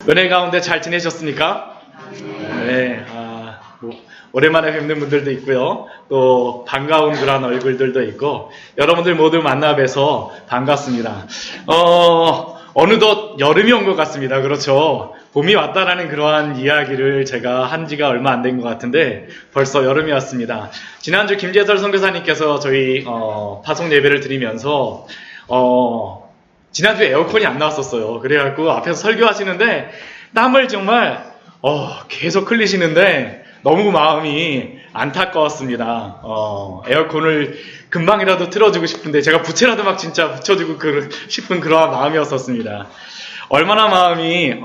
은혜 가운데 잘 지내셨습니까? 네, 오랜만에 뵙는 분들도 있고요. 또 반가운 그런 얼굴들도 있고 여러분들 모두 만나 뵈서 반갑습니다. 어느덧 여름이 온 것 같습니다. 그렇죠? 봄이 왔다라는 그러한 이야기를 제가 한 지가 얼마 안 된 것 같은데 벌써 여름이 왔습니다. 지난주 김재설 선교사님께서 저희 파송 예배를 드리면서 지난주에 에어컨이 안 나왔었어요. 그래갖고 앞에서 설교하시는데 땀을 정말 계속 흘리시는데 너무 마음이 안타까웠습니다. 에어컨을 금방이라도 틀어주고 싶은데 제가 부채라도 막 진짜 붙여주고 싶은 그런 마음이었었습니다. 얼마나 마음이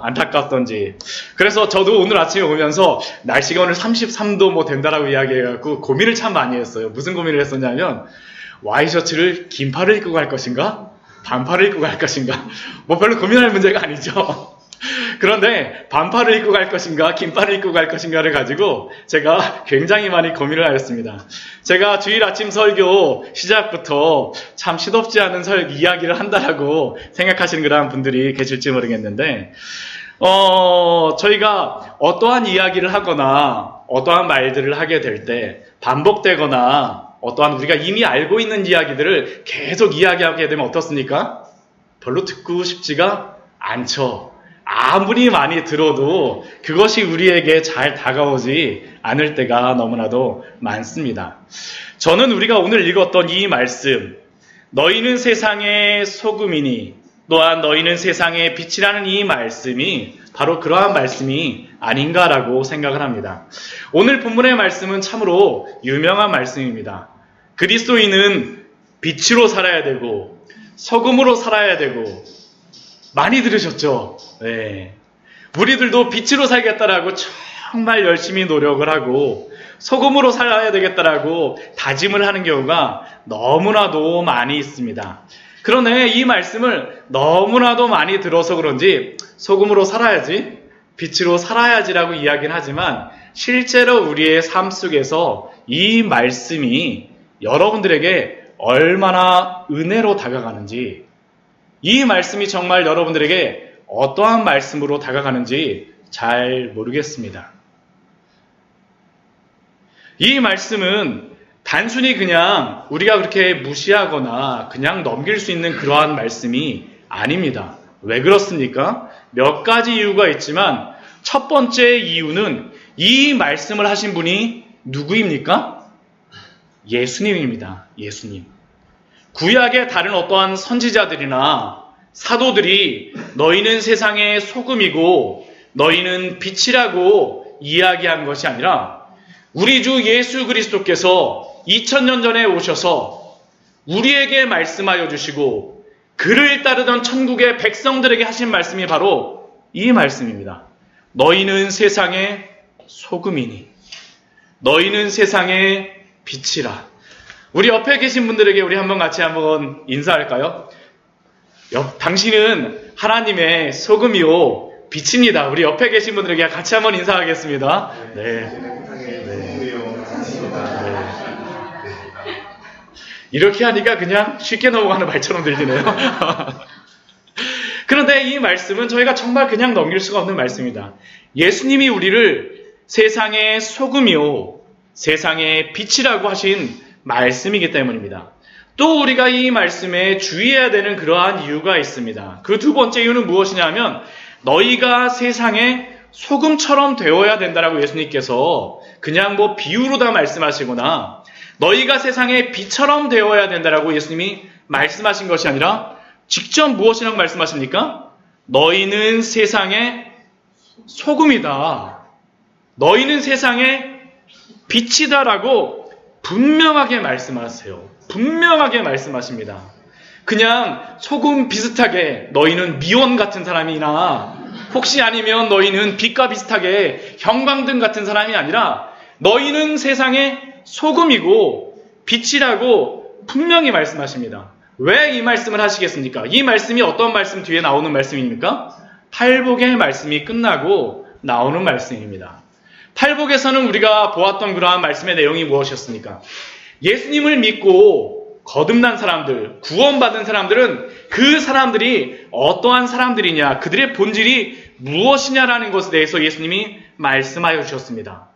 안타깝던지. 그래서 저도 오늘 아침에 오면서 날씨가 오늘 33도 뭐 된다라고 이야기해갖고 고민을 참 많이 했어요. 무슨 고민을 했었냐면 와이셔츠를 긴팔을 입고 갈 것인가? 반팔을 입고 갈 것인가? 뭐 별로 고민할 문제가 아니죠. 그런데 반팔을 입고 갈 것인가 긴팔을 입고 갈 것인가를 가지고 제가 굉장히 많이 고민을 하였습니다. 제가 주일 아침 설교 시작부터 참 시덥지 않은 이야기를 한다라고 생각하시는 그런 분들이 계실지 모르겠는데 저희가 어떠한 이야기를 하거나 어떠한 말들을 하게 될 때 반복되거나 어떠한 우리가 이미 알고 있는 이야기들을 계속 이야기하게 되면 어떻습니까? 별로 듣고 싶지가 않죠. 아무리 많이 들어도 그것이 우리에게 잘 다가오지 않을 때가 너무나도 많습니다. 저는 우리가 오늘 읽었던 이 말씀, 너희는 세상의 소금이니 또한 너희는 세상의 빛이라는 이 말씀이 바로 그러한 말씀이 아닌가라고 생각을 합니다. 오늘 본문의 말씀은 참으로 유명한 말씀입니다. 그리스도인은 빛으로 살아야 되고 소금으로 살아야 되고 많이 들으셨죠? 네. 우리들도 빛으로 살겠다라고 정말 열심히 노력을 하고 소금으로 살아야 되겠다라고 다짐을 하는 경우가 너무나도 많이 있습니다. 그러네 이 말씀을 너무나도 많이 들어서 그런지 소금으로 살아야지, 빛으로 살아야지라고 이야기는 하지만 실제로 우리의 삶 속에서 이 말씀이 여러분들에게 얼마나 은혜로 다가가는지, 이 말씀이 정말 여러분들에게 어떠한 말씀으로 다가가는지 잘 모르겠습니다. 이 말씀은 단순히 그냥 우리가 그렇게 무시하거나 그냥 넘길 수 있는 그러한 말씀이 아닙니다. 왜 그렇습니까? 몇 가지 이유가 있지만 첫 번째 이유는 이 말씀을 하신 분이 누구입니까? 예수님입니다. 예수님. 구약의 다른 어떠한 선지자들이나 사도들이 너희는 세상의 소금이고 너희는 빛이라고 이야기한 것이 아니라 우리 주 예수 그리스도께서 2000년 전에 오셔서 우리에게 말씀하여 주시고 그를 따르던 천국의 백성들에게 하신 말씀이 바로 이 말씀입니다. 너희는 세상의 소금이니 너희는 세상의 빛이라. 우리 옆에 계신 분들에게 우리 한번 같이 한번 인사할까요? 당신은 하나님의 소금이요 빛입니다. 우리 옆에 계신 분들에게 같이 한번 인사하겠습니다. 네. 이렇게 하니까 그냥 쉽게 넘어가는 말처럼 들리네요. 그런데 이 말씀은 저희가 정말 그냥 넘길 수가 없는 말씀입니다. 예수님이 우리를 세상의 소금이요 세상의 빛이라고 하신 말씀이기 때문입니다. 또 우리가 이 말씀에 주의해야 되는 그러한 이유가 있습니다. 그 두 번째 이유는 무엇이냐면 너희가 세상의 소금처럼 되어야 된다라고 예수님께서 그냥 뭐 비유로 다 말씀하시거나 너희가 세상의 빛처럼 되어야 된다라고 예수님이 말씀하신 것이 아니라 직접 무엇이라고 말씀하십니까? 너희는 세상의 소금이다. 너희는 세상의 빛이다라고 분명하게 말씀하세요. 분명하게 말씀하십니다. 그냥 소금 비슷하게 너희는 미원 같은 사람이나 혹시 아니면 너희는 빛과 비슷하게 형광등 같은 사람이 아니라 너희는 세상의 소금이고 빛이라고 분명히 말씀하십니다. 왜 이 말씀을 하시겠습니까? 이 말씀이 어떤 말씀 뒤에 나오는 말씀입니까? 팔복의 말씀이 끝나고 나오는 말씀입니다. 팔복에서는 우리가 보았던 그러한 말씀의 내용이 무엇이었습니까? 예수님을 믿고 거듭난 사람들, 구원받은 사람들은 그 사람들이 어떠한 사람들이냐, 그들의 본질이 무엇이냐라는 것에 대해서 예수님이 말씀하여 주셨습니다.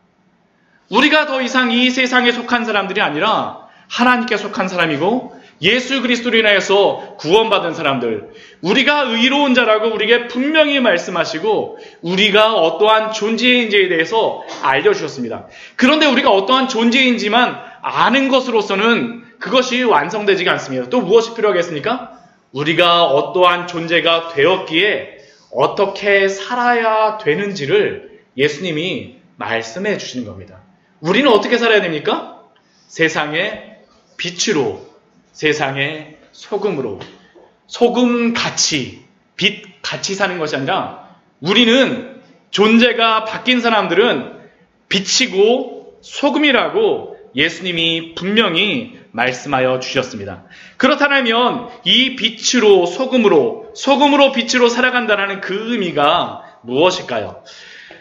우리가 더 이상 이 세상에 속한 사람들이 아니라 하나님께 속한 사람이고 예수 그리스도로 인하여서 구원받은 사람들, 우리가 의로운 자라고 우리에게 분명히 말씀하시고 우리가 어떠한 존재인지에 대해서 알려주셨습니다. 그런데 우리가 어떠한 존재인지만 아는 것으로서는 그것이 완성되지가 않습니다. 또 무엇이 필요하겠습니까? 우리가 어떠한 존재가 되었기에 어떻게 살아야 되는지를 예수님이 말씀해 주시는 겁니다. 우리는 어떻게 살아야 됩니까? 세상의 빛으로, 세상의 소금으로, 소금같이, 빛같이 사는 것이 아니라 우리는 존재가 바뀐 사람들은 빛이고 소금이라고 예수님이 분명히 말씀하여 주셨습니다. 그렇다면 이 빛으로 소금으로, 소금으로 빛으로 살아간다는 그 의미가 무엇일까요?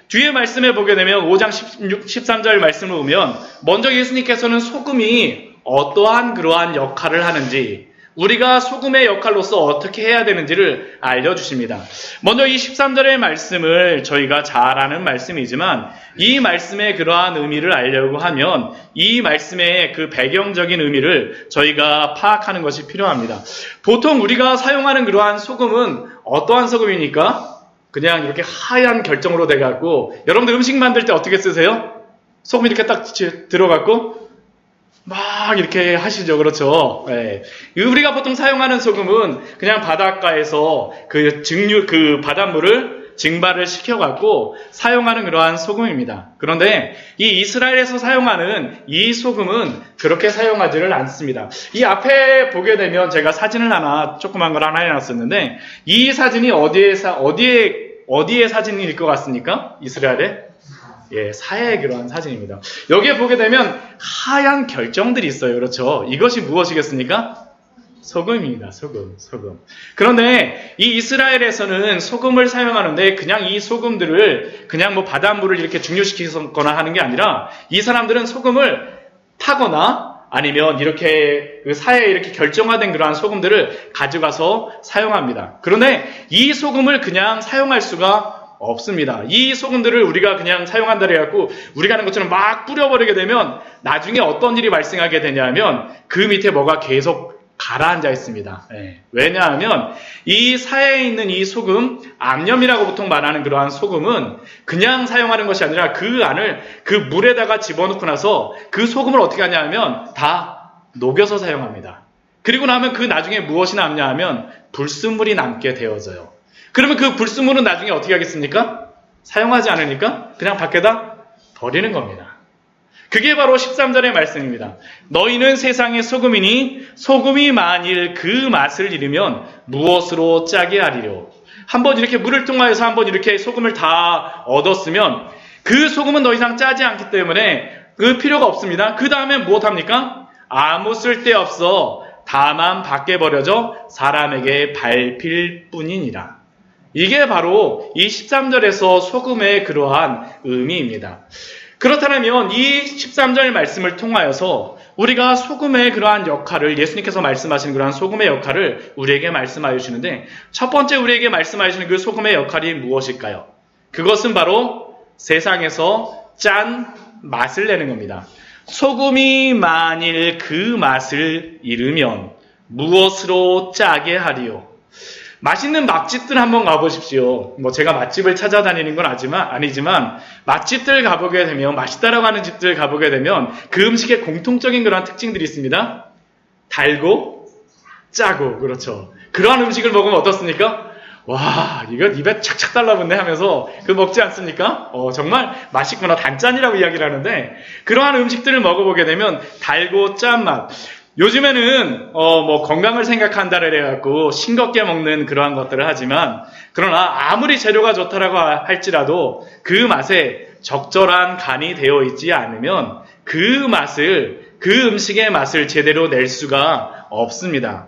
뒤에 말씀해 보게 되면 5장 13절 말씀을 보면 먼저 예수님께서는 소금이 어떠한 그러한 역할을 하는지, 우리가 소금의 역할로서 어떻게 해야 되는지를 알려주십니다. 먼저 이 13절의 말씀을 저희가 잘 아는 말씀이지만 이 말씀의 그러한 의미를 알려고 하면 이 말씀의 그 배경적인 의미를 저희가 파악하는 것이 필요합니다. 보통 우리가 사용하는 그러한 소금은 어떠한 소금입니까? 그냥 이렇게 하얀 결정으로 돼갖고, 여러분들 음식 만들 때 어떻게 쓰세요? 소금 이렇게 딱 들어갖고 막 이렇게 하시죠. 그렇죠. 네. 우리가 보통 사용하는 소금은 그냥 바닷가에서 그 바닷물을 증발을 시켜갖고 사용하는 그러한 소금입니다. 그런데 이 이스라엘에서 사용하는 이 소금은 그렇게 사용하지를 않습니다. 이 앞에 보게 되면 제가 사진을 하나, 조그만 걸 하나 해놨었는데, 이 사진이 어디에 사진일 것 같습니까? 이스라엘에? 예, 사해의 그러한 사진입니다. 여기에 보게 되면 하얀 결정들이 있어요. 그렇죠? 이것이 무엇이겠습니까? 소금입니다. 소금. 그런데 이 이스라엘에서는 소금을 사용하는데 그냥 이 소금들을 그냥 뭐 바닷물을 이렇게 증류시키거나 하는 게 아니라 이 사람들은 소금을 타거나 아니면 이렇게 그 사해에 이렇게 결정화된 그러한 소금들을 가져가서 사용합니다. 그런데 이 소금을 그냥 사용할 수가 없습니다. 이 소금들을 우리가 그냥 사용한다 해갖고 우리가 하는 것처럼 막 뿌려버리게 되면 나중에 어떤 일이 발생하게 되냐면 그 밑에 뭐가 계속 가라앉아 있습니다. 네. 왜냐하면 이 사해에 있는 이 소금, 암염이라고 보통 말하는 그러한 소금은 그냥 사용하는 것이 아니라 그 안을 그 물에다가 집어넣고 나서 그 소금을 어떻게 하냐면 다 녹여서 사용합니다. 그리고 나면 그 나중에 무엇이 남냐 하면 불순물이 남게 되어져요. 그러면 그 불순물은 나중에 어떻게 하겠습니까? 사용하지 않으니까 그냥 밖에다 버리는 겁니다. 그게 바로 13절의 말씀입니다. 너희는 세상의 소금이니 소금이 만일 그 맛을 잃으면 무엇으로 짜게 하리요? 한번 이렇게 물을 통하여서 한번 이렇게 소금을 다 얻었으면 그 소금은 더 이상 짜지 않기 때문에 그 필요가 없습니다. 그 다음에 무엇합니까? 아무 쓸데없어 다만 밖에 버려져 사람에게 밟힐 뿐이니라. 이게 바로 이 13절에서 소금의 그러한 의미입니다. 그렇다면 이 13절 말씀을 통하여서 우리가 소금의 그러한 역할을, 예수님께서 말씀하신 그러한 소금의 역할을 우리에게 말씀하여 주시는데, 첫 번째 우리에게 말씀하여 주시는 그 소금의 역할이 무엇일까요? 그것은 바로 세상에서 짠 맛을 내는 겁니다. 소금이 만일 그 맛을 잃으면 무엇으로 짜게 하리요? 맛있는 맛집들 한번 가보십시오. 뭐 제가 맛집을 찾아다니는 건 아니지만 맛집들 가보게 되면, 맛있다라고 하는 집들 가보게 되면 그 음식에 공통적인 그런 특징들이 있습니다. 달고 짜고, 그렇죠. 그러한 음식을 먹으면 어떻습니까? 와, 이거 입에 착착 달라붙네 하면서 그 먹지 않습니까? 정말 맛있구나, 단짠이라고 이야기를 하는데, 그러한 음식들을 먹어보게 되면 달고 짠 맛. 요즘에는 뭐 건강을 생각한다를 해갖고 싱겁게 먹는 그러한 것들을 하지만, 그러나 아무리 재료가 좋다라고 할지라도 그 맛에 적절한 간이 되어 있지 않으면 그 음식의 맛을 제대로 낼 수가 없습니다.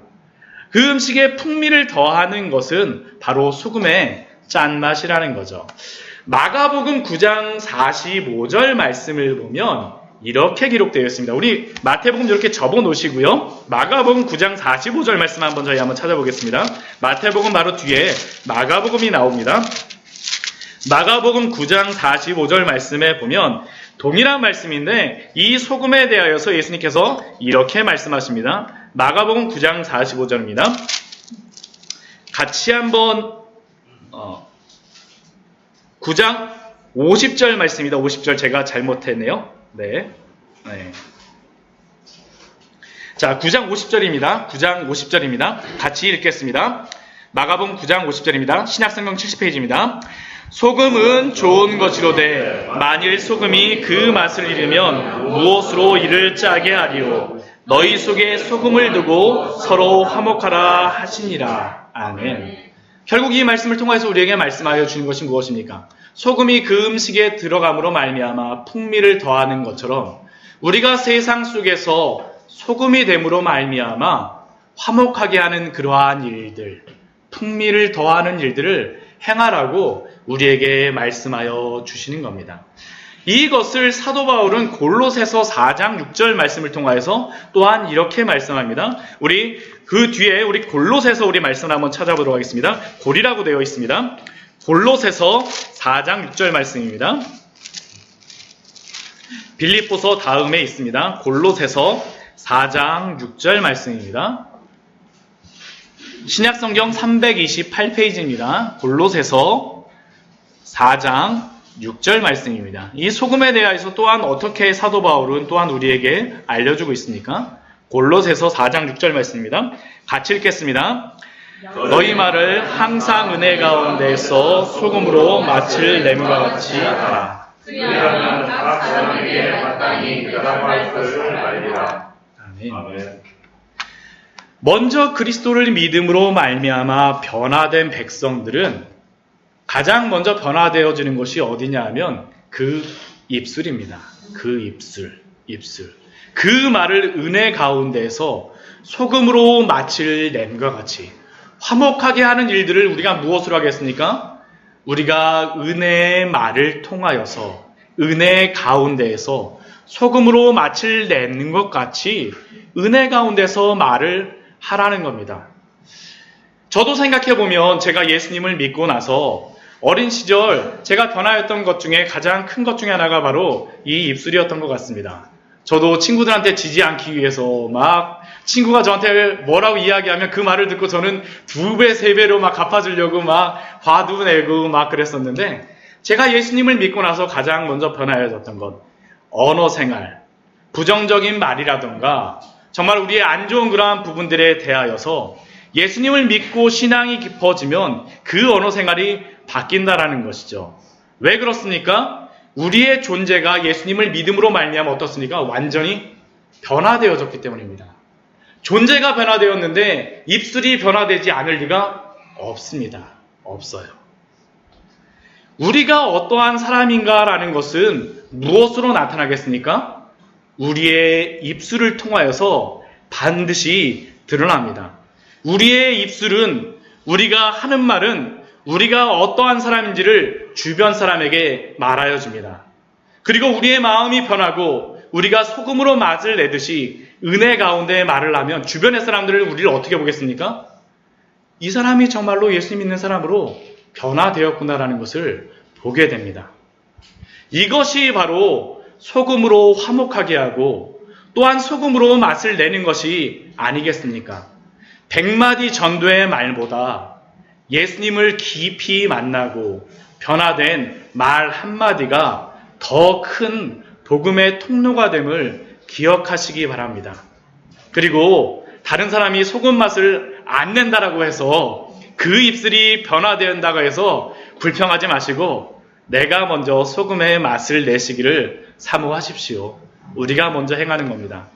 그 음식에 풍미를 더하는 것은 바로 소금의 짠맛이라는 거죠. 마가복음 9장 45절 말씀을 보면 이렇게 기록되어 있습니다. 우리 마태복음 이렇게 접어 놓으시고요. 마가복음 9장 45절 말씀 한번 저희 한번 찾아보겠습니다. 마태복음 바로 뒤에 마가복음이 나옵니다. 마가복음 9장 45절 말씀에 보면 동일한 말씀인데 이 소금에 대하여서 예수님께서 이렇게 말씀하십니다. 마가복음 9장 45절입니다. 같이 한번 9장 50절 말씀입니다. 50절 제가 잘못했네요. 네. 자, 9장 50절입니다. 9장 50절입니다. 같이 읽겠습니다. 마가복음 9장 50절입니다. 신약성경 70페이지입니다. 소금은 좋은 것이로되 만일 소금이 그 맛을 잃으면 무엇으로 이를 짜게 하리요. 너희 속에 소금을 두고 서로 화목하라 하시니라. 아멘. 결국 이 말씀을 통해서 우리에게 말씀하여 주는 것이 무엇입니까? 소금이 그 음식에 들어감으로 말미암아 풍미를 더하는 것처럼 우리가 세상 속에서 소금이 됨으로 말미암아 화목하게 하는 그러한 일들, 풍미를 더하는 일들을 행하라고 우리에게 말씀하여 주시는 겁니다. 이것을 사도 바울은 골로새서 4장 6절 말씀을 통하여서 또한 이렇게 말씀합니다. 우리 그 뒤에 우리 골로새서 우리 말씀을 한번 찾아보도록 하겠습니다. 골이라고 되어 있습니다. 골로새서 4장 6절 말씀입니다. 빌립보서 다음에 있습니다. 골로새서 4장 6절 말씀입니다. 신약성경 328페이지입니다. 골로새서 4장 6절 말씀입니다. 이 소금에 대해서 또한 어떻게 사도 바울은 또한 우리에게 알려주고 있습니까? 골로새서 4장 6절 말씀입니다. 같이 읽겠습니다. 너희 말을 항상 은혜 가운데서 소금으로 맛을 냄과 같이 하라. 그리하면 각 사람에게 마땅히 대답할 것을 알리라. 아멘. 먼저 그리스도를 믿음으로 말미암아 변화된 백성들은 가장 먼저 변화되어지는 것이 어디냐 하면 그 입술입니다. 그 입술. 그 말을 은혜 가운데서 소금으로 마칠 냄과 같이 화목하게 하는 일들을 우리가 무엇으로 하겠습니까? 우리가 은혜의 말을 통하여서 은혜 가운데에서 소금으로 마칠 내는 것 같이 은혜 가운데서 말을 하라는 겁니다. 저도 생각해보면 제가 예수님을 믿고 나서 어린 시절 제가 변화했던 것 중에 가장 큰 것 중에 하나가 바로 이 입술이었던 것 같습니다. 저도 친구들한테 지지 않기 위해서 막 친구가 저한테 뭐라고 이야기하면 그 말을 듣고 저는 2배, 3배로 막 갚아주려고 막 화도 내고 막 그랬었는데 제가 예수님을 믿고 나서 가장 먼저 변화해졌던 것, 언어 생활, 부정적인 말이라던가 정말 우리의 안 좋은 그러한 부분들에 대하여서 예수님을 믿고 신앙이 깊어지면 그 언어 생활이 바뀐다라는 것이죠. 왜 그렇습니까? 우리의 존재가 예수님을 믿음으로 말미암아 어떻습니까? 완전히 변화되어졌기 때문입니다. 존재가 변화되었는데 입술이 변화되지 않을 리가 없습니다. 없어요. 우리가 어떠한 사람인가라는 것은 무엇으로 나타나겠습니까? 우리의 입술을 통하여서 반드시 드러납니다. 우리의 입술은 우리가 하는 말은 우리가 어떠한 사람인지를 주변 사람에게 말하여 줍니다. 그리고 우리의 마음이 변하고 우리가 소금으로 맛을 내듯이 은혜 가운데 말을 하면 주변의 사람들을 우리를 어떻게 보겠습니까? 이 사람이 정말로 예수님 믿는 사람으로 변화되었구나라는 것을 보게 됩니다. 이것이 바로 소금으로 화목하게 하고 또한 소금으로 맛을 내는 것이 아니겠습니까? 100마디 전도의 말보다 예수님을 깊이 만나고 변화된 말 한마디가 더 큰 복음의 통로가 됨을 기억하시기 바랍니다. 그리고 다른 사람이 소금 맛을 안 낸다라고 해서 그 입술이 변화된다고 해서 불평하지 마시고 내가 먼저 소금의 맛을 내시기를 사모하십시오. 우리가 먼저 행하는 겁니다.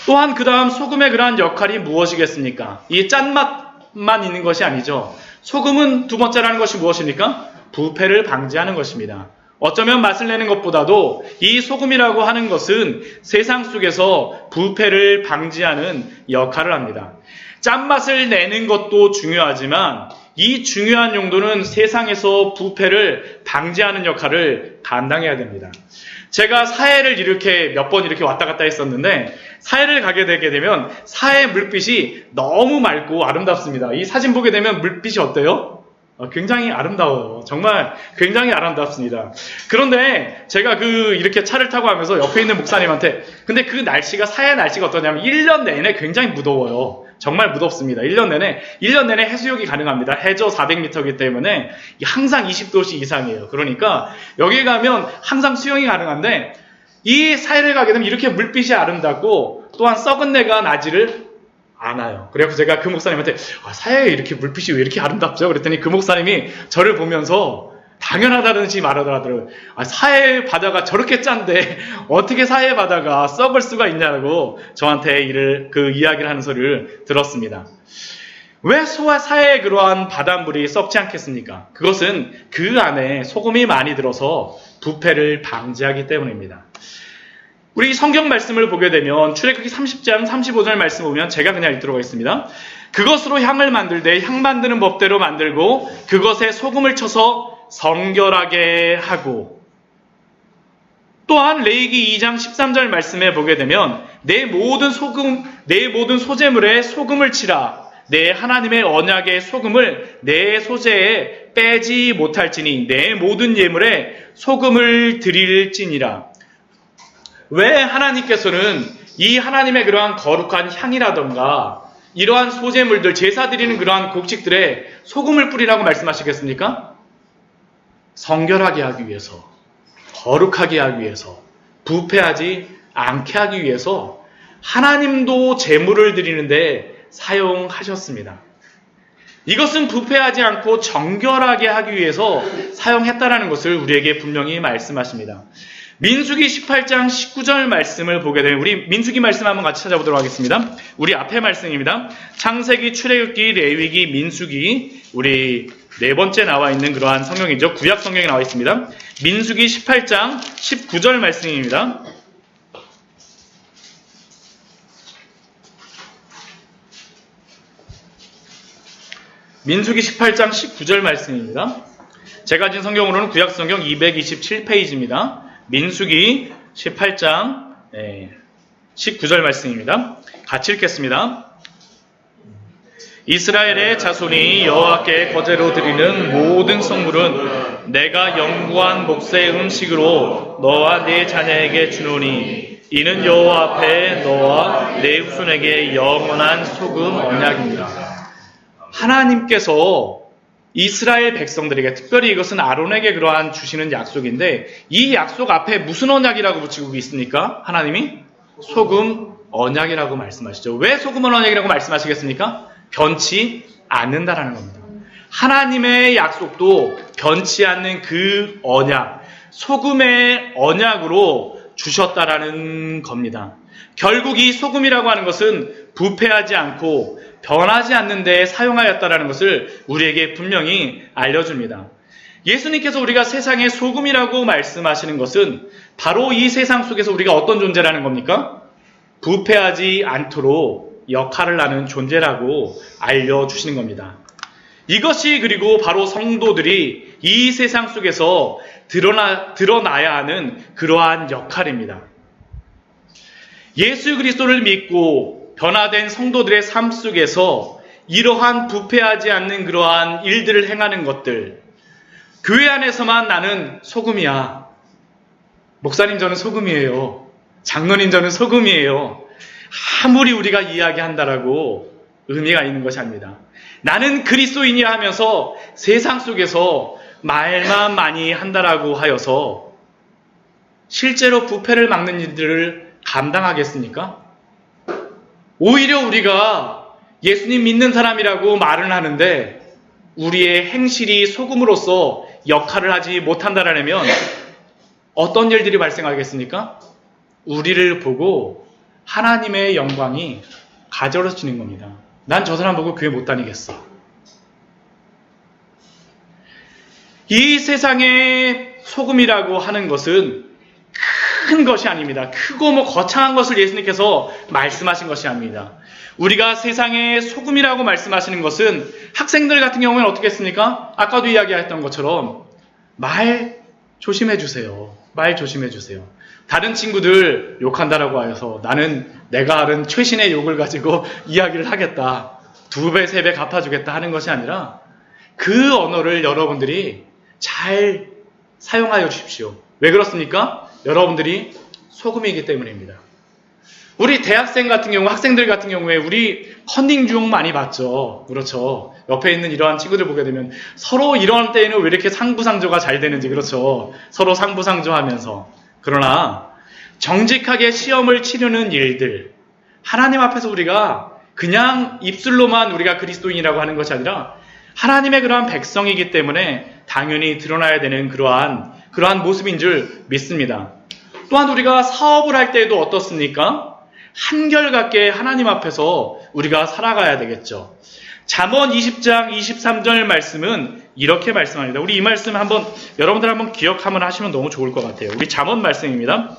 또한 그 다음 소금의 그러한 역할이 무엇이겠습니까? 이 짠맛만 있는 것이 아니죠. 소금은 두 번째라는 것이 무엇입니까? 부패를 방지하는 것입니다. 어쩌면 맛을 내는 것보다도 이 소금이라고 하는 것은 세상 속에서 부패를 방지하는 역할을 합니다. 짠맛을 내는 것도 중요하지만 이 중요한 용도는 세상에서 부패를 방지하는 역할을 감당해야 됩니다. 제가 사해를 이렇게 몇 번 이렇게 왔다 갔다 했었는데 사해를 가게 되게 되면 사해 물빛이 너무 맑고 아름답습니다. 이 사진 보게 되면 물빛이 어때요? 굉장히 아름다워요. 정말 굉장히 아름답습니다. 그런데 제가 이렇게 차를 타고 하면서 옆에 있는 목사님한테 근데 그 날씨가 사해 날씨가 어떠냐면 1년 내내 굉장히 무더워요. 정말 무덥습니다. 1년 내내 해수욕이 가능합니다. 해저 400m이기 때문에 항상 20도씨 이상이에요. 그러니까 여기 가면 항상 수영이 가능한데 이 사해를 가게 되면 이렇게 물빛이 아름답고 또한 썩은 내가 나지를 않아요. 그래서 제가 그 목사님한테 사해에 이렇게 물빛이 왜 이렇게 아름답죠? 그랬더니 그 목사님이 저를 보면서 당연하다는 듯이 말하더라고요. 사해 바다가 저렇게 짠데 어떻게 사해 바다가 썩을 수가 있냐고 저한테 그 이야기를 하는 소리를 들었습니다. 왜 사해의 그러한 바닷물이 썩지 않겠습니까? 그것은 그 안에 소금이 많이 들어서 부패를 방지하기 때문입니다. 우리 성경 말씀을 보게 되면 출애굽기 30장 35절 말씀 보면 제가 그냥 읽도록 하겠습니다. 그것으로 향을 만들되 향 만드는 법대로 만들고 그것에 소금을 쳐서 성결하게 하고 또한 레위기 2장 13절 말씀에 보게 되면 내 모든 소재물에 소금을 치라. 내 하나님의 언약의 소금을 내 소재에 빼지 못할지니 내 모든 예물에 소금을 드릴지니라. 왜 하나님께서는 이 하나님의 그러한 거룩한 향이라던가 이러한 소재물들, 제사 드리는 그러한 곡식들에 소금을 뿌리라고 말씀하시겠습니까? 성결하게 하기 위해서, 거룩하게 하기 위해서, 부패하지 않게 하기 위해서 하나님도 제물을 드리는데 사용하셨습니다. 이것은 부패하지 않고 정결하게 하기 위해서 사용했다라는 것을 우리에게 분명히 말씀하십니다. 민수기 18장 19절 말씀을 보게 되면 우리 민수기 말씀 한번 같이 찾아보도록 하겠습니다. 우리 앞에 말씀입니다. 창세기, 출애굽기, 레위기, 민수기 우리 네 번째 나와 있는 그러한 성경이죠. 구약 성경에 나와 있습니다. 민수기 18장 19절 말씀입니다. 민수기 18장 19절 말씀입니다. 제가 가진 성경으로는 구약 성경 227페이지입니다. 민수기 18장 19절 말씀입니다. 같이 읽겠습니다. 이스라엘의 자손이 여호와께 거제로 드리는 모든 성물은 내가 영구한 몫의 음식으로 너와 네 자녀에게 주노니 이는 여호와 앞에 너와 네 후손에게 영원한 소금 언약입니다. 하나님께서 이스라엘 백성들에게 특별히 이것은 아론에게 그러한 주시는 약속인데 이 약속 앞에 무슨 언약이라고 붙이고 있습니까? 하나님이 소금 언약이라고 말씀하시죠. 왜 소금 언약이라고 말씀하시겠습니까? 변치 않는다라는 겁니다. 하나님의 약속도 변치 않는 그 언약, 소금의 언약으로 주셨다라는 겁니다. 결국 이 소금이라고 하는 것은 부패하지 않고 변하지 않는 데에 사용하였다라는 것을 우리에게 분명히 알려줍니다. 예수님께서 우리가 세상의 소금이라고 말씀하시는 것은 바로 이 세상 속에서 우리가 어떤 존재라는 겁니까? 부패하지 않도록 역할을 하는 존재라고 알려주시는 겁니다. 이것이 그리고 바로 성도들이 이 세상 속에서 드러나야 하는 그러한 역할입니다. 예수 그리스도를 믿고 변화된 성도들의 삶 속에서 이러한 부패하지 않는 그러한 일들을 행하는 것들, 교회 안에서만 나는 소금이야. 목사님 저는 소금이에요. 장로님 저는 소금이에요. 아무리 우리가 이야기한다라고 의미가 있는 것이 아닙니다. 나는 그리스도인이라 하면서 세상 속에서 말만 많이 한다라고 하여서 실제로 부패를 막는 일들을 감당하겠습니까? 오히려 우리가 예수님 믿는 사람이라고 말은 하는데 우리의 행실이 소금으로서 역할을 하지 못한다라면 어떤 일들이 발생하겠습니까? 우리를 보고 하나님의 영광이 가져지는 겁니다. 난 저 사람 보고 교회 못 다니겠어. 이 세상의 소금이라고 하는 것은 큰 것이 아닙니다. 크고 거창한 것을 예수님께서 말씀하신 것이 아닙니다. 우리가 세상의 소금이라고 말씀하시는 것은 학생들 같은 경우에는 어떻게 했습니까? 아까도 이야기했던 것처럼 말 조심해 주세요. 말 조심해 주세요. 다른 친구들 욕한다라고 하여서 나는 내가 아는 최신의 욕을 가지고 이야기를 하겠다. 2배, 3배 갚아주겠다 하는 것이 아니라 그 언어를 여러분들이 잘 사용하여 주십시오. 왜 그렇습니까? 여러분들이 소금이기 때문입니다. 우리 대학생 같은 경우, 학생들 같은 경우에 우리 컨닝 주옥 많이 봤죠. 그렇죠. 옆에 있는 이러한 친구들 보게 되면 서로 이러한 때에는 왜 이렇게 상부상조가 잘 되는지, 그렇죠. 서로 상부상조 하면서. 그러나 정직하게 시험을 치르는 일들, 하나님 앞에서 우리가 그냥 입술로만 우리가 그리스도인이라고 하는 것이 아니라 하나님의 그러한 백성이기 때문에 당연히 드러나야 되는 그러한 모습인 줄 믿습니다. 또한 우리가 사업을 할 때에도 어떻습니까? 한결같게 하나님 앞에서 우리가 살아가야 되겠죠. 잠언 20장 23절 말씀은 이렇게 말씀합니다. 우리 이 말씀 여러분들 한번 기억하면 하시면 너무 좋을 것 같아요. 우리 잠언 말씀입니다.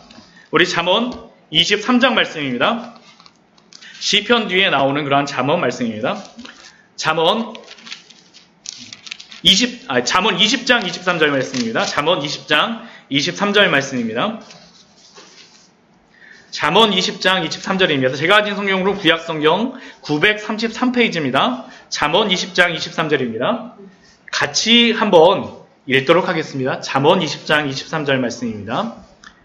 우리 잠언 23장 말씀입니다. 시편 뒤에 나오는 그러한 잠언 말씀입니다. 잠언 20장 23절 말씀입니다. 잠언 20장 23절 말씀입니다. 잠언 20장 23절입니다. 제가 가진 성경으로 구약성경 933페이지입니다. 잠언 20장 23절입니다. 같이 한번 읽도록 하겠습니다. 잠언 20장 23절 말씀입니다.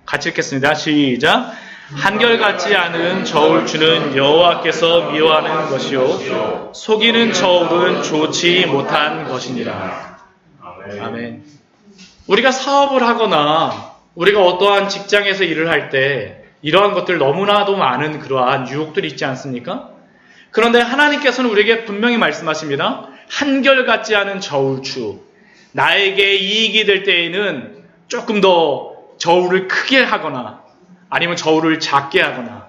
같이 읽겠습니다. 시작. 한결같지 않은 저울 주는 여호와께서 미워하는 것이요 속이는 저울은 좋지 못한 것이니라. 아멘. 우리가 사업을 하거나 우리가 어떠한 직장에서 일을 할 때 이러한 것들 너무나도 많은 그러한 유혹들이 있지 않습니까? 그런데 하나님께서는 우리에게 분명히 말씀하십니다. 한결같지 않은 저울추, 나에게 이익이 될 때에는 조금 더 저울을 크게 하거나 아니면 저울을 작게 하거나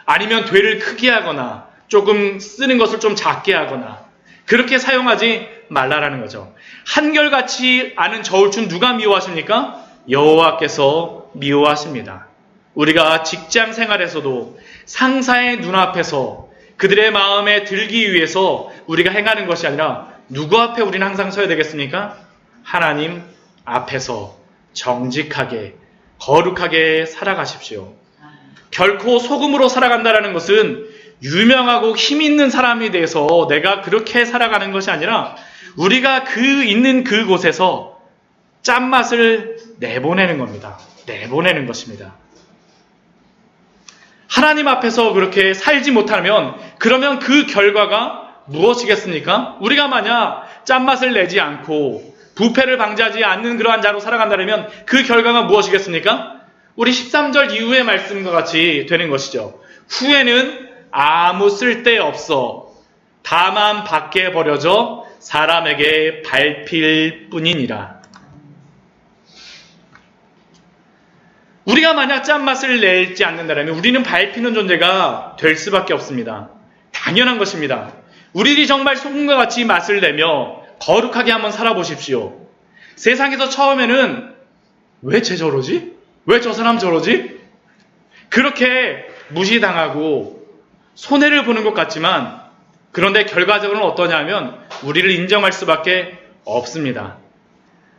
아니면 되를 크게 하거나 조금 쓰는 것을 좀 작게 하거나 그렇게 사용하지 말라라는 거죠. 한결같이 않은 저울추는 누가 미워하십니까? 여호와께서 미워하십니다. 우리가 직장 생활에서도 상사의 눈앞에서 그들의 마음에 들기 위해서 우리가 행하는 것이 아니라 누구 앞에 우리는 항상 서야 되겠습니까? 하나님 앞에서 정직하게 거룩하게 살아가십시오. 결코 소금으로 살아간다는 것은 유명하고 힘 있는 사람이 돼서 내가 그렇게 살아가는 것이 아니라 우리가 있는 그곳에서 짠맛을 내보내는 겁니다. 내보내는 것입니다. 하나님 앞에서 그렇게 살지 못하면 그러면 그 결과가 무엇이겠습니까? 우리가 만약 짠맛을 내지 않고 부패를 방지하지 않는 그러한 자로 살아간다면 그 결과가 무엇이겠습니까? 우리 13절 이후의 말씀과 같이 되는 것이죠. 후에는 아무 쓸데없어 다만 밖에 버려져 사람에게 밟힐 뿐이니라. 우리가 만약 짠맛을 내지 않는다면 우리는 밟히는 존재가 될 수밖에 없습니다. 당연한 것입니다. 우리들이 정말 소금과 같이 맛을 내며 거룩하게 한번 살아보십시오. 세상에서 처음에는 왜 쟤 저러지? 왜 저 사람 저러지? 그렇게 무시당하고 손해를 보는 것 같지만 그런데 결과적으로는 어떠냐면 우리를 인정할 수밖에 없습니다.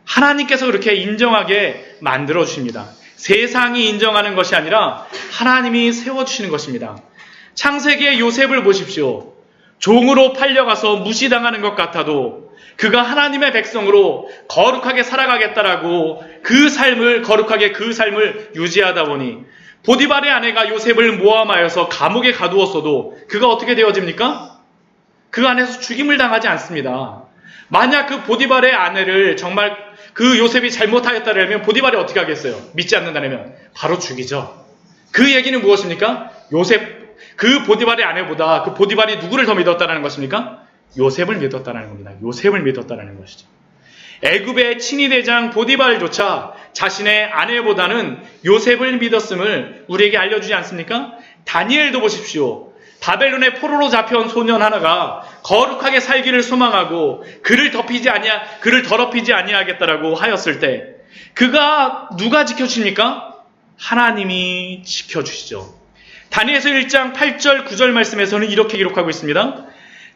하나님께서 그렇게 인정하게 만들어 주십니다. 세상이 인정하는 것이 아니라 하나님이 세워주시는 것입니다. 창세기의 요셉을 보십시오. 종으로 팔려가서 무시당하는 것 같아도 그가 하나님의 백성으로 거룩하게 살아가겠다라고 거룩하게 그 삶을 유지하다 보니 보디발의 아내가 요셉을 모함하여서 감옥에 가두었어도 그가 어떻게 되어집니까? 그 안에서 죽임을 당하지 않습니다. 만약 그 보디발의 아내를 정말 그 요셉이 잘못하였다면 보디발이 어떻게 하겠어요? 믿지 않는다면 바로 죽이죠. 그 얘기는 무엇입니까? 그 보디발의 아내보다 그 보디발이 누구를 더 믿었다는 것입니까? 요셉을 믿었다는 겁니다. 요셉을 믿었다는 것이죠. 애굽의 친위대장 보디발조차 자신의 아내보다는 요셉을 믿었음을 우리에게 알려주지 않습니까? 다니엘도 보십시오. 바벨론의 포로로 잡혀온 소년 하나가 거룩하게 살기를 소망하고 그를 더럽히지 아니하겠다라고 하였을 때 그가 누가 지켜주십니까? 하나님이 지켜주시죠. 다니엘서 1장 8절 9절 말씀에서는 이렇게 기록하고 있습니다.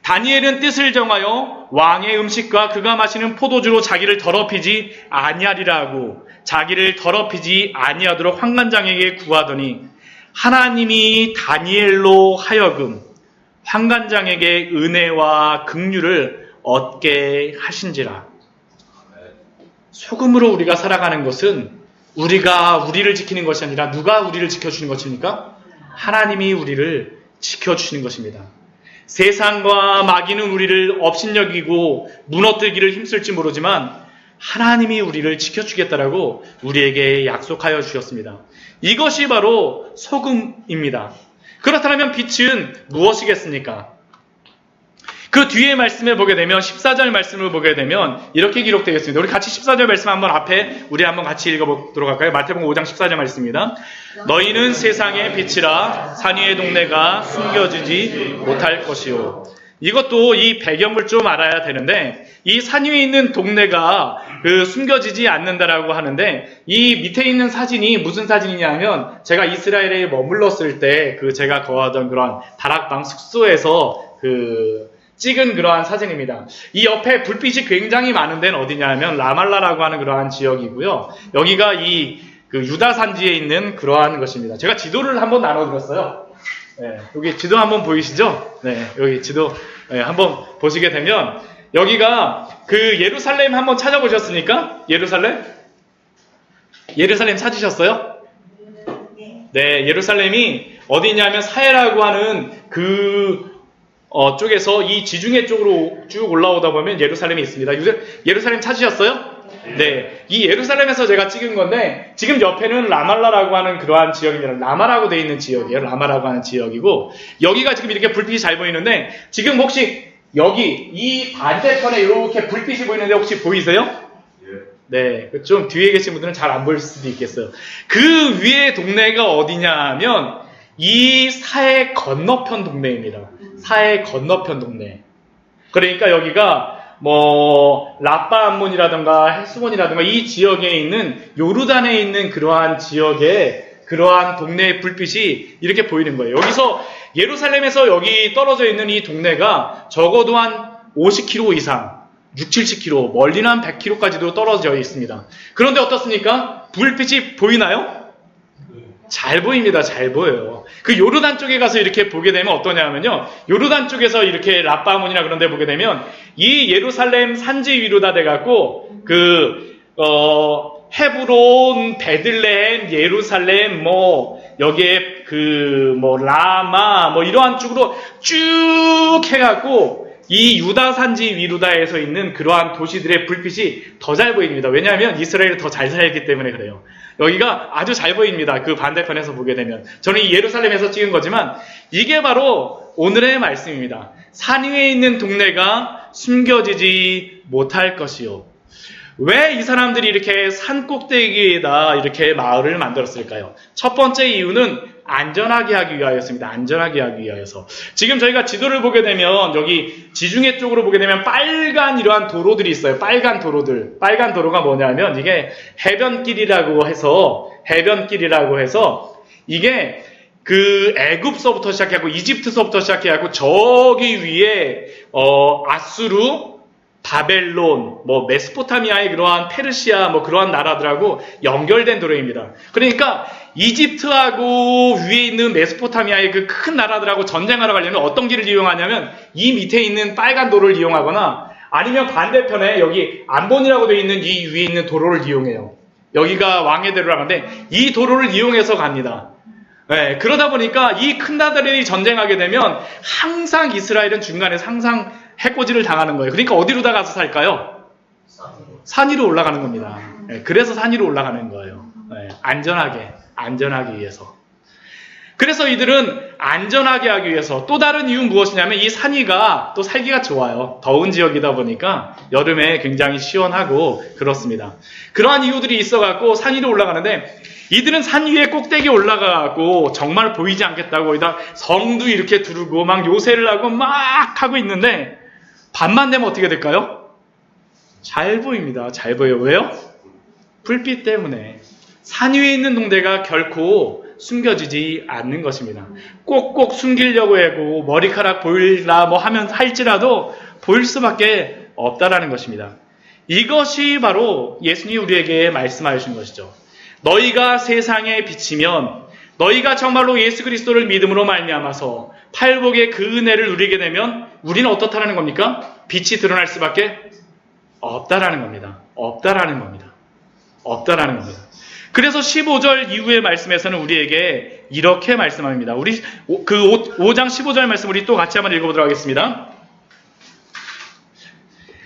다니엘은 뜻을 정하여 왕의 음식과 그가 마시는 포도주로 자기를 더럽히지 아니하리라 하고 자기를 더럽히지 아니하도록 환관장에게 구하더니 하나님이 다니엘로 하여금 환관장에게 은혜와 긍휼을 얻게 하신지라. 소금으로 우리가 살아가는 것은 우리가 우리를 지키는 것이 아니라 누가 우리를 지켜주는 것입니까? 하나님이 우리를 지켜주시는 것입니다. 세상과 마귀는 우리를 업신여기고 무너뜨리기를 힘쓸지 모르지만 하나님이 우리를 지켜주겠다라고 우리에게 약속하여 주셨습니다. 이것이 바로 소금입니다. 그렇다면 빛은 무엇이겠습니까? 그 뒤에 말씀을 보게 되면 14절 말씀을 보게 되면 이렇게 기록되어 있습니다. 우리 같이 14절 말씀 한번 앞에 우리 한번 같이 읽어보도록 할까요? 마태복음 5장 14절 말씀입니다. 너희는 세상의 빛이라 산 위의 동네가 숨겨지지 못할 것이요. 이것도 이 배경을 좀 알아야 되는데 이 산 위에 있는 동네가 숨겨지지 않는다라고 하는데 이 밑에 있는 사진이 무슨 사진이냐면 제가 이스라엘에 머물렀을 때 제가 거하던 그런 다락방 숙소에서 찍은 그러한 사진입니다. 이 옆에 불빛이 굉장히 많은 데는 어디냐면 라말라라고 하는 그러한 지역이고요. 여기가 이 유다 산지에 있는 그러한 것입니다. 제가 지도를 한번 나눠드렸어요. 네, 여기 지도 한번 보이시죠? 네, 여기 지도 한번 보시게 되면 여기가 예루살렘 한번 찾아보셨습니까? 예루살렘 찾으셨어요? 네, 예루살렘이 어디냐면 사해라고 하는 쪽에서 이 지중해 쪽으로 쭉 올라오다 보면 예루살렘이 있습니다. 예루살렘 찾으셨어요? 네. 이 예루살렘에서 제가 찍은 건데, 지금 옆에는 라말라라고 하는 그러한 지역입니다. 라마라고 되어 있는 지역이에요. 라마라고 하는 지역이고, 여기가 지금 이렇게 불빛이 잘 보이는데, 지금 혹시 여기, 이 반대편에 이렇게 불빛이 보이는데 혹시 보이세요? 네. 좀 뒤에 계신 분들은 잘 안 보일 수도 있겠어요. 그 위에 동네가 어디냐 하면, 이 사해 건너편 동네입니다. 사해 건너편 동네. 그러니까 여기가 라빠 암몬이라든가 헬스몬이라든가 이 지역에 있는 요르단에 있는 그러한 지역의 그러한 동네의 불빛이 이렇게 보이는 거예요. 여기서 예루살렘에서 여기 떨어져 있는 이 동네가 적어도 한 50km 이상, 60-70km, 멀리는 한 100km까지도 떨어져 있습니다. 그런데 어떻습니까? 불빛이 보이나요? 잘 보입니다. 잘 보여요. 요르단 쪽에 가서 이렇게 보게 되면 어떠냐면요. 요르단 쪽에서 이렇게 라빠몬이나 그런 데 보게 되면 이 예루살렘 산지 위로다 돼갖고 헤브론, 베들레헴, 예루살렘, 여기에 라마, 이러한 쪽으로 쭉 해갖고 이 유다 산지 위루다에서 있는 그러한 도시들의 불빛이 더 잘 보입니다. 왜냐하면 이스라엘이 더 잘 살기 때문에 그래요. 여기가 아주 잘 보입니다. 그 반대편에서 보게 되면. 저는 이 예루살렘에서 찍은 거지만 이게 바로 오늘의 말씀입니다. 산 위에 있는 동네가 숨겨지지 못할 것이요. 왜 이 사람들이 이렇게 산 꼭대기에다 이렇게 마을을 만들었을까요? 첫 번째 이유는 안전하게 하기 위하였습니다. 안전하게 하기 위하여서. 지금 저희가 지도를 보게 되면 여기 지중해 쪽으로 보게 되면 빨간 이러한 도로들이 있어요. 빨간 도로들. 빨간 도로가 뭐냐면 이게 해변길이라고 해서 이게 애굽서부터 시작해갖고 이집트서부터 시작해갖고 저기 위에 아수르, 바벨론, 메소포타미아의 그러한 페르시아, 그러한 나라들하고 연결된 도로입니다. 그러니까 이집트하고 위에 있는 메소포타미아의 그 큰 나라들하고 전쟁하러 가려면 어떤 길을 이용하냐면 이 밑에 있는 빨간 도로를 이용하거나 아니면 반대편에 여기 암본이라고 되어 있는 이 위에 있는 도로를 이용해요. 여기가 왕의 대로라고 하는데 이 도로를 이용해서 갑니다. 네, 그러다 보니까 이 큰 나라들이 전쟁하게 되면 항상 이스라엘은 중간에서 항상 해코지를 당하는 거예요. 그러니까 어디로 다 가서 살까요? 산 위로 올라가는 겁니다. 네, 그래서 산 위로 올라가는 거예요. 네, 안전하기 위해서. 그래서 이들은 안전하게 하기 위해서 또 다른 이유는 무엇이냐면 이 산 위가 또 살기가 좋아요. 더운 지역이다 보니까 여름에 굉장히 시원하고 그렇습니다. 그러한 이유들이 있어갖고 산 위로 올라가는데 이들은 산 위에 꼭대기에 올라가고 정말 보이지 않겠다고 거기다 성도 이렇게 두르고 막 요새를 하고 막 하고 있는데 밤만 되면 어떻게 될까요? 잘 보입니다. 잘 보여요. 왜요? 불빛 때문에. 산 위에 있는 동네가 결코 숨겨지지 않는 것입니다. 꼭꼭 숨기려고 하고 머리카락 보일라 하면 할지라도 보일 수밖에 없다라는 것입니다. 이것이 바로 예수님이 우리에게 말씀하신 것이죠. 너희가 세상에 비치면 너희가 정말로 예수 그리스도를 믿음으로 말미암아서 팔복의 그 은혜를 누리게 되면 우리는 어떻다라는 겁니까? 빛이 드러날 수밖에 없다라는 겁니다. 없다라는 겁니다. 없다라는 겁니다. 그래서 15절 이후의 말씀에서는 우리에게 이렇게 말씀합니다. 우리 그 5장 15절 말씀 우리 또 같이 한번 읽어보도록 하겠습니다.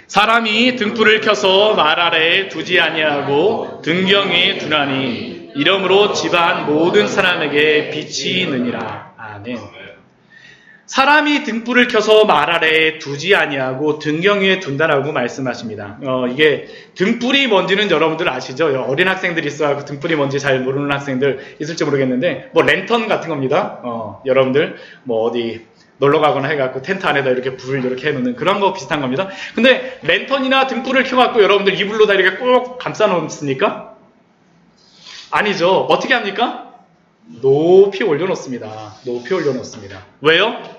사람이 등불을 켜서 말 아래에 두지 아니하고 등경 위에 두나니 이러므로 집안 모든 사람에게 빛이 있느니라. 아멘. 사람이 등불을 켜서 말 아래에 두지 아니하고 등경 위에 둔다라고 말씀하십니다. 이게 등불이 뭔지는 여러분들 아시죠? 어린 학생들이 있어요. 등불이 뭔지 잘 모르는 학생들 있을지 모르겠는데 뭐 랜턴 같은 겁니다. 여러분들 뭐 어디 놀러 가거나 해갖고 텐트 안에다 이렇게 불을 이렇게 해놓는 그런 거 비슷한 겁니다. 근데 랜턴이나 등불을 켜갖고 여러분들 이불로 다 이렇게 꼭 감싸 놓습니까? 아니죠. 어떻게 합니까? 높이 올려놓습니다. 높이 올려놓습니다. 왜요?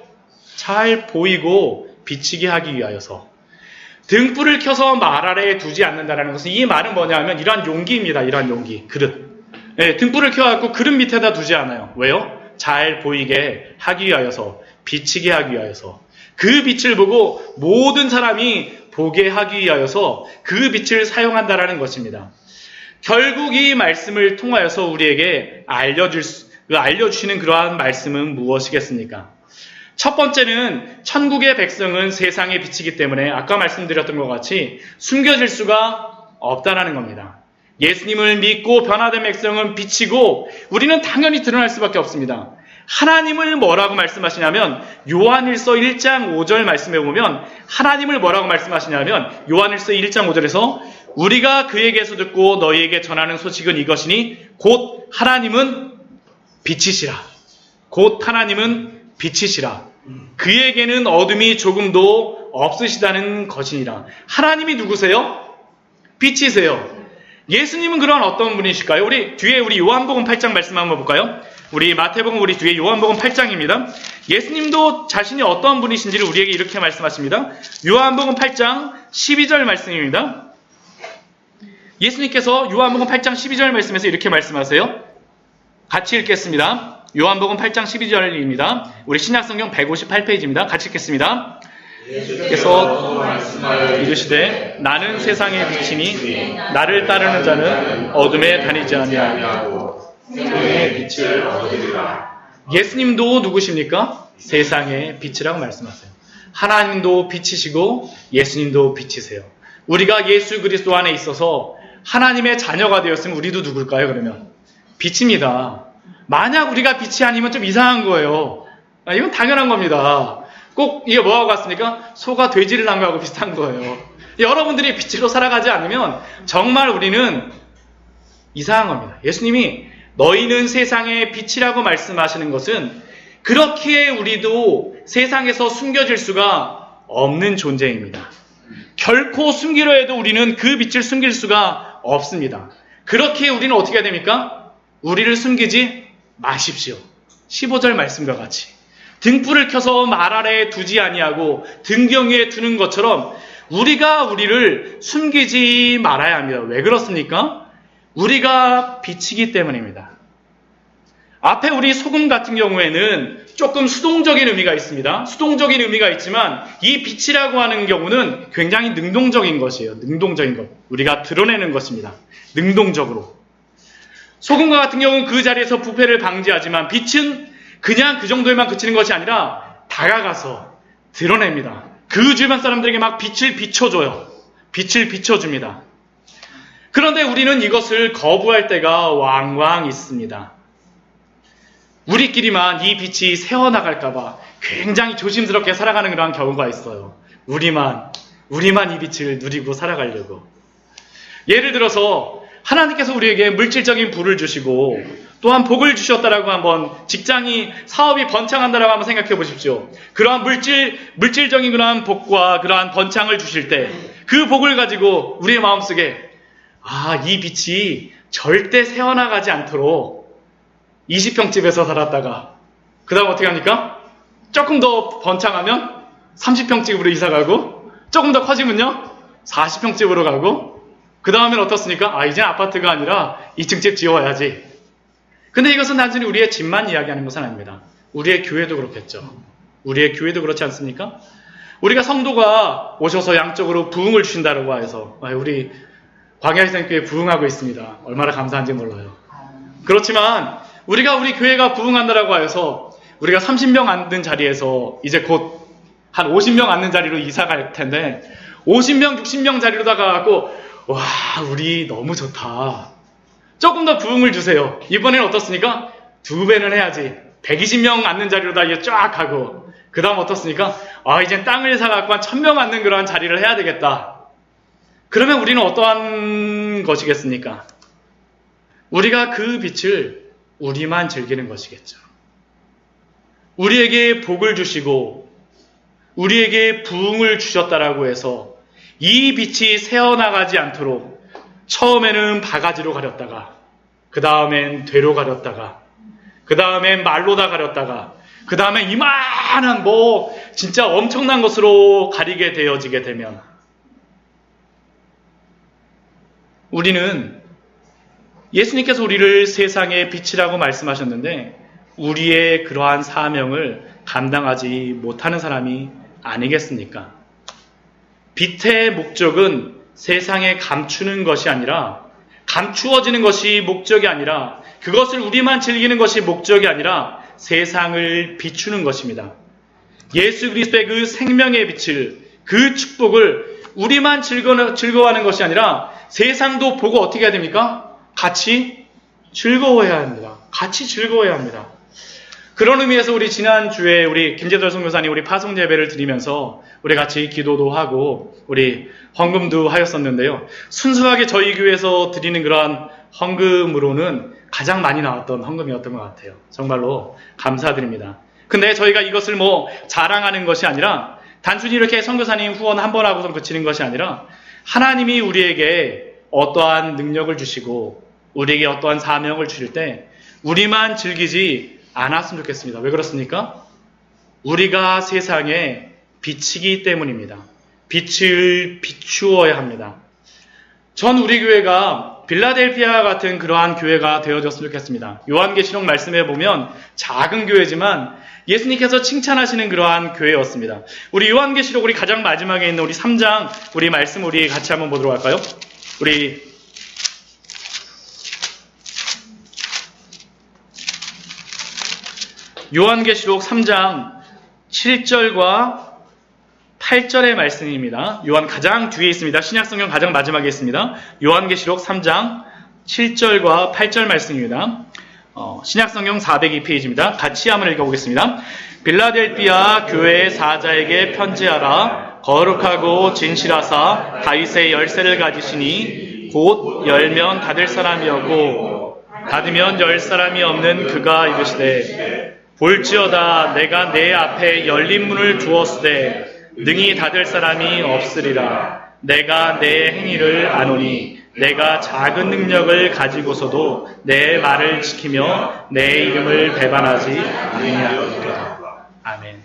잘 보이고 비치게 하기 위하여서. 등불을 켜서 말 아래에 두지 않는다라는 것은 이 말은 뭐냐면 이러한 용기입니다. 이러한 용기. 그릇. 네, 등불을 켜갖고 그릇 밑에다 두지 않아요. 왜요? 잘 보이게 하기 위하여서. 비치게 하기 위하여서. 그 빛을 보고 모든 사람이 보게 하기 위하여서 그 빛을 사용한다라는 것입니다. 결국 이 말씀을 통하여서 우리에게 알려주시는 그러한 말씀은 무엇이겠습니까? 첫 번째는 천국의 백성은 세상의 빛이기 때문에 아까 말씀드렸던 것 같이 숨겨질 수가 없다는 겁니다. 예수님을 믿고 변화된 백성은 빛이고 우리는 당연히 드러날 수밖에 없습니다. 하나님을 뭐라고 말씀하시냐면 요한일서 1장 5절 말씀해 보면 하나님을 뭐라고 말씀하시냐면 요한일서 1장 5절에서 우리가 그에게서 듣고 너희에게 전하는 소식은 이것이니 곧 하나님은 빛이시라. 곧 하나님은 빛이시라. 그에게는 어둠이 조금도 없으시다는 것이니라. 하나님이 누구세요? 빛이세요. 예수님은 그런 어떤 분이실까요? 우리 뒤에 요한복음 8장 말씀 한번 볼까요? 우리 마태복음 우리 뒤에 요한복음 8장입니다. 예수님도 자신이 어떤 분이신지를 우리에게 이렇게 말씀하십니다. 요한복음 8장 12절 말씀입니다. 예수님께서 요한복음 8장 12절 말씀에서 이렇게 말씀하세요. 같이 읽겠습니다. 요한복음 8장 12절입니다. 우리 신약성경 158페이지입니다. 같이 읽겠습니다. 예수께서 이르시되 나는 세상의 빛이니 나를 따르는 자는 어둠에 다니지 아니하고 생명의 빛을 얻으리라. 예수님도 누구십니까? 세상의 빛이라고 말씀하세요. 하나님도 빛이시고 예수님도 빛이세요. 우리가 예수 그리스도 안에 있어서 하나님의 자녀가 되었으면 우리도 누굴까요? 그러면 빛입니다. 만약 우리가 빛이 아니면 좀 이상한 거예요. 이건 당연한 겁니다. 꼭 이게 뭐하고 같습니까? 소가 돼지를 낳은 거하고 비슷한 거예요. 여러분들이 빛으로 살아가지 않으면 정말 우리는 이상한 겁니다. 예수님이 너희는 세상의 빛이라고 말씀하시는 것은 그렇기에 우리도 세상에서 숨겨질 수가 없는 존재입니다. 결코 숨기려 해도 우리는 그 빛을 숨길 수가 없습니다. 그렇기에 우리는 어떻게 해야 됩니까? 우리를 숨기지 마십시오. 15절 말씀과 같이 등불을 켜서 말 아래에 두지 아니하고 등경 위에 두는 것처럼 우리가 우리를 숨기지 말아야 합니다. 왜 그렇습니까? 우리가 빛이기 때문입니다. 앞에 우리 소금 같은 경우에는 조금 수동적인 의미가 있습니다. 수동적인 의미가 있지만 이 빛이라고 하는 경우는 굉장히 능동적인 것이에요. 능동적인 것. 우리가 드러내는 것입니다. 능동적으로. 소금과 같은 경우는 그 자리에서 부패를 방지하지만 빛은 그냥 그 정도에만 그치는 것이 아니라 다가가서 드러냅니다. 그 주변 사람들에게 막 빛을 비춰줘요. 빛을 비춰줍니다. 그런데 우리는 이것을 거부할 때가 왕왕 있습니다. 우리끼리만 이 빛이 새어나갈까봐 굉장히 조심스럽게 살아가는 그런 경우가 있어요. 우리만 이 빛을 누리고 살아가려고. 예를 들어서 하나님께서 우리에게 물질적인 부를 주시고 또한 복을 주셨다라고 한번 직장이 사업이 번창한다라고 한번 생각해 보십시오. 그러한 물질적인 그러한 복과 그러한 번창을 주실 때 그 복을 가지고 우리의 마음속에 이 빛이 절대 새어나가지 않도록 20평 집에서 살았다가 그 다음 어떻게 합니까? 조금 더 번창하면 30평 집으로 이사가고 조금 더 커지면요 40평 집으로 가고 그 다음엔 어떻습니까? 이젠 아파트가 아니라 2층 집 지어야지. 근데 이것은 단순히 우리의 집만 이야기하는 것은 아닙니다. 우리의 교회도 그렇겠죠. 우리의 교회도 그렇지 않습니까? 우리가 성도가 오셔서 양적으로 부흥을 주신다고 해서 우리 광야희생교회 부흥하고 있습니다. 얼마나 감사한지 몰라요. 그렇지만 우리가 우리 교회가 부흥한다라고 해서 우리가 30명 앉는 자리에서 이제 곧 한 50명 앉는 자리로 이사 갈 텐데 50명, 60명 자리로 다가가고 와 우리 너무 좋다. 조금 더 부흥을 주세요. 이번에는 어떻습니까? 2배는 해야지. 120명 앉는 자리로 다 이제 쫙 가고 그 다음 어떻습니까? 이제 땅을 사갖고 한 1000명 앉는 그러한 자리를 해야 되겠다. 그러면 우리는 어떠한 것이겠습니까? 우리가 그 빛을 우리만 즐기는 것이겠죠. 우리에게 복을 주시고 우리에게 부흥을 주셨다라고 해서 이 빛이 새어나가지 않도록 처음에는 바가지로 가렸다가 그 다음엔 되로 가렸다가 그 다음엔 말로다 가렸다가 그 다음에 이만한 진짜 엄청난 것으로 가리게 되어지게 되면 우리는 예수님께서 우리를 세상의 빛이라고 말씀하셨는데 우리의 그러한 사명을 감당하지 못하는 사람이 아니겠습니까? 빛의 목적은 세상에 감추는 것이 아니라 감추어지는 것이 목적이 아니라 그것을 우리만 즐기는 것이 목적이 아니라 세상을 비추는 것입니다. 예수 그리스도의 그 생명의 빛을 그 축복을 우리만 즐거워하는 것이 아니라 세상도 보고 어떻게 해야 됩니까? 같이 즐거워해야 합니다. 같이 즐거워해야 합니다. 그런 의미에서 우리 지난주에 우리 김재돌 선교사님 우리 파송 예배를 드리면서 우리 같이 기도도 하고 우리 헌금도 하였었는데요. 순수하게 저희 교회에서 드리는 그러한 헌금으로는 가장 많이 나왔던 헌금이었던 것 같아요. 정말로 감사드립니다. 근데 저희가 이것을 자랑하는 것이 아니라 단순히 이렇게 선교사님 후원 한 번 하고서 그치는 것이 아니라 하나님이 우리에게 어떠한 능력을 주시고 우리에게 어떠한 사명을 주실 때 우리만 즐기지 않았으면 좋겠습니다. 왜 그렇습니까? 우리가 세상에 빛이기 때문입니다. 빛을 비추어야 합니다. 전 우리 교회가 빌라델피아 같은 그러한 교회가 되어졌으면 좋겠습니다. 요한계시록 말씀에 보면 작은 교회지만 예수님께서 칭찬하시는 그러한 교회였습니다. 우리 요한계시록 우리 가장 마지막에 있는 우리 3장 우리 말씀 우리 같이 한번 보도록 할까요? 우리 요한계시록 3장 7절과 8절의 말씀입니다. 요한 가장 뒤에 있습니다. 신약성경 가장 마지막에 있습니다. 요한계시록 3장 7절과 8절 말씀입니다. 신약성경 402페이지입니다. 같이 한번 읽어보겠습니다. 빌라델피아 교회의 사자에게 편지하라. 거룩하고 진실하사 다윗의 열쇠를 가지시니 곧 열면 닫을 사람이었고 닫으면 열 사람이 없는 그가 이르시되 볼지어다 내가 내 앞에 열린 문을 두었으되 능히 닫을 사람이 없으리라. 내가 내 행위를 아노니 내가 작은 능력을 가지고서도 내 말을 지키며 내 이름을 배반하지 아니하리라. 아멘.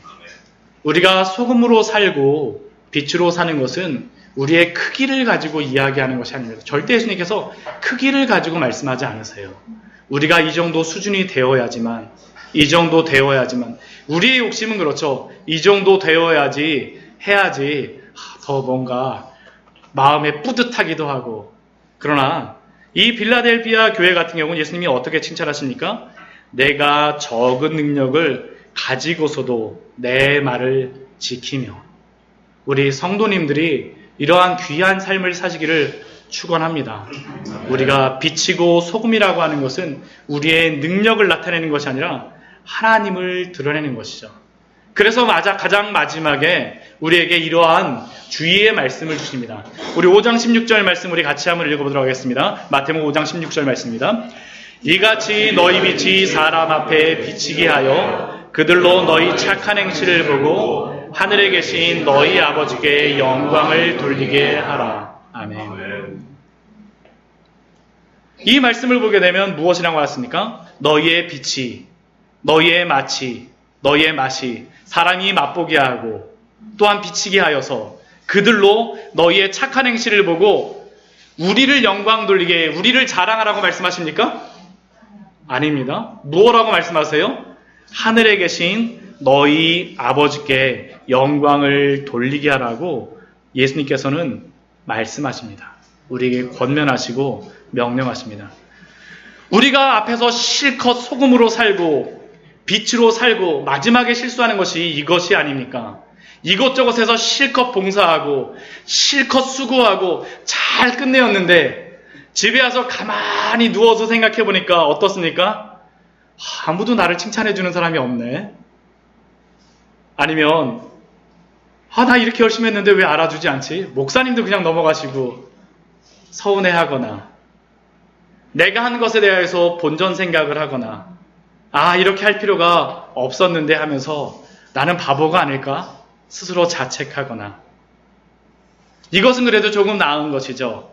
우리가 소금으로 살고 빛으로 사는 것은 우리의 크기를 가지고 이야기하는 것이 아닙니다. 절대 예수님께서 크기를 가지고 말씀하지 않으세요. 우리가 이 정도 수준이 되어야지만 이 정도 되어야지만 우리의 욕심은 그렇죠. 이 정도 되어야지 해야지 더 뭔가 마음에 뿌듯하기도 하고 그러나 이 빌라델피아 교회 같은 경우는 예수님이 어떻게 칭찬하십니까? 내가 적은 능력을 가지고서도 내 말을 지키며 우리 성도님들이 이러한 귀한 삶을 사시기를 축원합니다. 우리가 빛이고 소금이라고 하는 것은 우리의 능력을 나타내는 것이 아니라 하나님을 드러내는 것이죠. 그래서 가장 마지막에 우리에게 이러한 주의의 말씀을 주십니다. 우리 5장 16절 말씀 우리 같이 한번 읽어보도록 하겠습니다. 마태복음 5장 16절 말씀입니다. 이같이 너희 빛이 사람 앞에 비치게 하여 그들로 너희 착한 행실을 보고 하늘에 계신 너희 아버지께 영광을 돌리게 하라. 아멘. 이 말씀을 보게 되면 무엇이라고 하셨습니까? 너희의 빛이, 너희의 너희의 맛이 사람이 맛보게 하고 또한 비치게 하여서 그들로 너희의 착한 행실을 보고 우리를 영광 돌리게, 우리를 자랑하라고 말씀하십니까? 아닙니다. 무엇라고 말씀하세요? 하늘에 계신 너희 아버지께 영광을 돌리게 하라고 예수님께서는 말씀하십니다. 우리에게 권면하시고 명령하십니다. 우리가 앞에서 실컷 소금으로 살고 빛으로 살고 마지막에 실수하는 것이 이것이 아닙니까? 이것저것에서 실컷 봉사하고 실컷 수고하고 잘 끝내었는데 집에 와서 가만히 누워서 생각해 보니까 어떻습니까? 아무도 나를 칭찬해 주는 사람이 없네. 아니면 나 이렇게 열심히 했는데 왜 알아주지 않지? 목사님도 그냥 넘어가시고 서운해하거나 내가 한 것에 대해서 본전 생각을 하거나 이렇게 할 필요가 없었는데 하면서 나는 바보가 아닐까? 스스로 자책하거나 이것은 그래도 조금 나은 것이죠.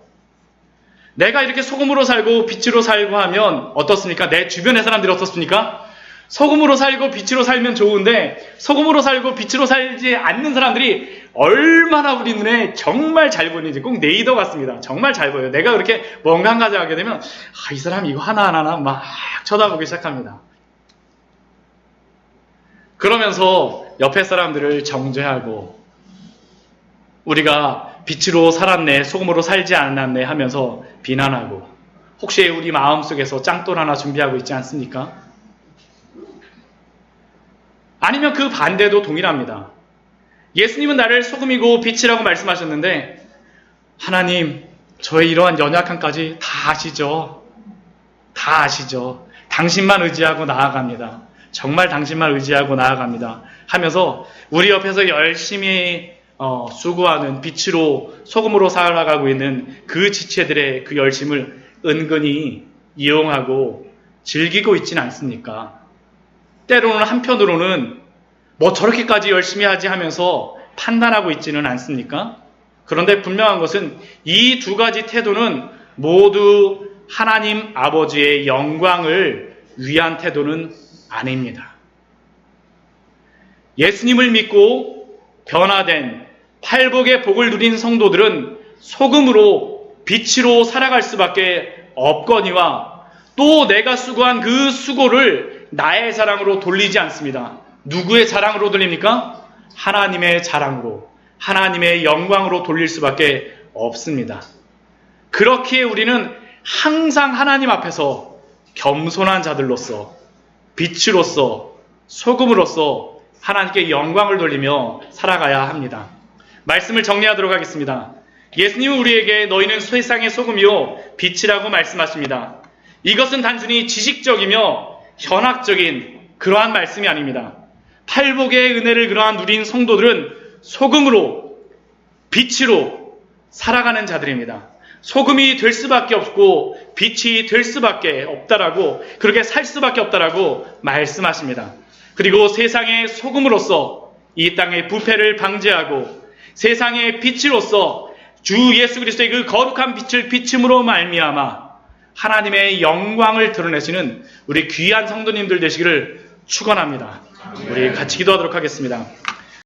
내가 이렇게 소금으로 살고 빛으로 살고 하면 어떻습니까? 내 주변의 사람들이 어떻습니까? 소금으로 살고 빛으로 살면 좋은데 소금으로 살고 빛으로 살지 않는 사람들이 얼마나 우리 눈에 정말 잘 보이는지 꼭 네이더 같습니다. 정말 잘 보여요. 내가 그렇게 뭔가 한 가지 하게 되면 이 사람 이거 하나하나 막 쳐다보기 시작합니다. 그러면서 옆에 사람들을 정죄하고 우리가 빛으로 살았네, 소금으로 살지 않았네 하면서 비난하고 혹시 우리 마음속에서 짱돌 하나 준비하고 있지 않습니까? 아니면 그 반대도 동일합니다. 예수님은 나를 소금이고 빛이라고 말씀하셨는데 하나님, 저의 이러한 연약함까지 다 아시죠? 다 아시죠? 당신만 의지하고 나아갑니다. 정말 당신만 의지하고 나아갑니다. 하면서 우리 옆에서 열심히 수고하는 빛으로 소금으로 살아가고 있는 그 지체들의 그 열심을 은근히 이용하고 즐기고 있지는 않습니까? 때로는 한편으로는 저렇게까지 열심히 하지 하면서 판단하고 있지는 않습니까? 그런데 분명한 것은 이 두 가지 태도는 모두 하나님 아버지의 영광을 위한 태도는 아닙니다. 예수님을 믿고 변화된 팔복의 복을 누린 성도들은 소금으로 빛으로 살아갈 수밖에 없거니와 또 내가 수고한 그 수고를 나의 자랑으로 돌리지 않습니다. 누구의 자랑으로 돌립니까? 하나님의 자랑으로, 하나님의 영광으로 돌릴 수밖에 없습니다. 그렇기에 우리는 항상 하나님 앞에서 겸손한 자들로서 빛으로서 소금으로서 하나님께 영광을 돌리며 살아가야 합니다. 말씀을 정리하도록 하겠습니다. 예수님은 우리에게 너희는 세상의 소금이요 빛이라고 말씀하십니다. 이것은 단순히 지식적이며 현학적인 그러한 말씀이 아닙니다. 팔복의 은혜를 그러한 누린 성도들은 소금으로 빛으로 살아가는 자들입니다. 소금이 될 수밖에 없고 빛이 될 수밖에 없다라고, 그렇게 살 수밖에 없다라고 말씀하십니다. 그리고 세상의 소금으로서 이 땅의 부패를 방지하고 세상의 빛으로서 주 예수 그리스도의 그 거룩한 빛을 비춤으로 말미암아 하나님의 영광을 드러내시는 우리 귀한 성도님들 되시기를 축원합니다. 우리 같이 기도하도록 하겠습니다.